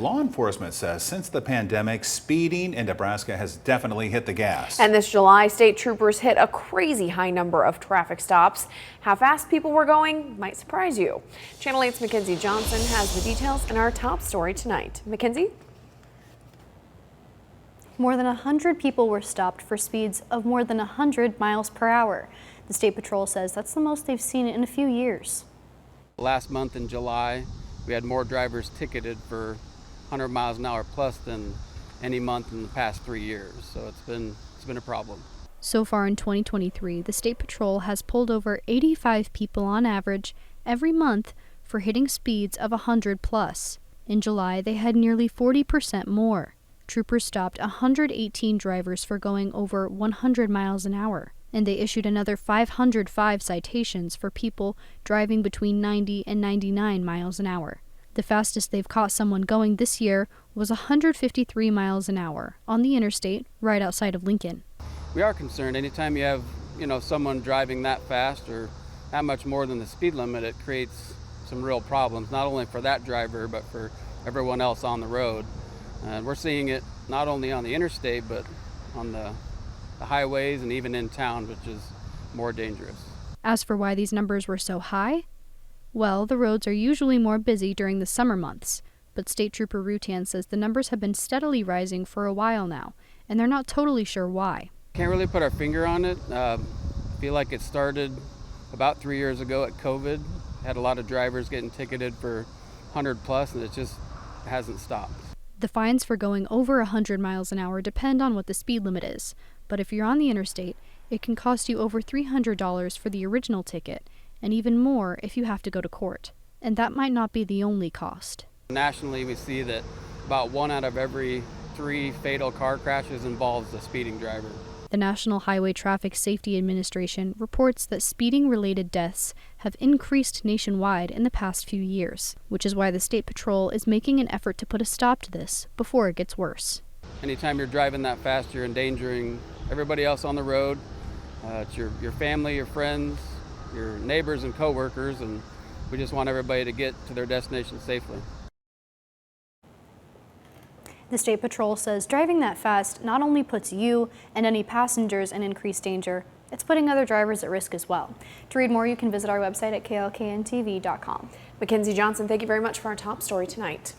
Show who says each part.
Speaker 1: Law enforcement says since the pandemic, speeding in Nebraska has definitely hit the gas.
Speaker 2: And this July, state troopers hit a crazy high number of traffic stops. How fast people were going might surprise you. Channel 8's Mackenzie Johnson has the details in our top story tonight. Mackenzie?
Speaker 3: More than 100 people were stopped for speeds of more than 100 miles per hour. The State Patrol says that's the most they've seen in a few years.
Speaker 4: Last month in July, we had more drivers ticketed for 100 miles an hour plus than any month in the past 3 years. So it's been a problem.
Speaker 3: So far in 2023, the State Patrol has pulled over 85 people on average every month for hitting speeds of 100 plus. In July, they had nearly 40% more. Troopers stopped 118 drivers for going over 100 miles an hour, and they issued another 505 citations for people driving between 90 and 99 miles an hour. The fastest they've caught someone going this year was 153 miles an hour on the interstate right outside of Lincoln.
Speaker 4: We are concerned anytime you have, someone driving that fast or that much more than the speed limit, it creates some real problems, not only for that driver, but for everyone else on the road. We're seeing it not only on the interstate, but on the highways and even in town, which is more dangerous.
Speaker 3: As for why these numbers were so high, well, the roads are usually more busy during the summer months, but State Trooper Rutan says the numbers have been steadily rising for a while now, and they're not totally sure why.
Speaker 4: Can't really put our finger on it. I feel like it started about 3 years ago at COVID. Had a lot of drivers getting ticketed for 100 plus, and it just hasn't stopped.
Speaker 3: The fines for going over 100 miles an hour depend on what the speed limit is, but if you're on the interstate, it can cost you over $300 for the original ticket, and even more if you have to go to court. And that might not be the only cost.
Speaker 4: Nationally, we see that about 1 out of every 3 fatal car crashes involves a speeding driver.
Speaker 3: The National Highway Traffic Safety Administration reports that speeding-related deaths have increased nationwide in the past few years, which is why the State Patrol is making an effort to put a stop to this before it gets worse.
Speaker 4: Anytime you're driving that fast, you're endangering everybody else on the road. It's your family, your friends, your neighbors and coworkers, and we just want everybody to get to their destination safely.
Speaker 3: The State Patrol says driving that fast not only puts you and any passengers in increased danger, it's putting other drivers at risk as well. To read more, you can visit our website at klkntv.com.
Speaker 2: Mackenzie Johnson, thank you very much for our top story tonight.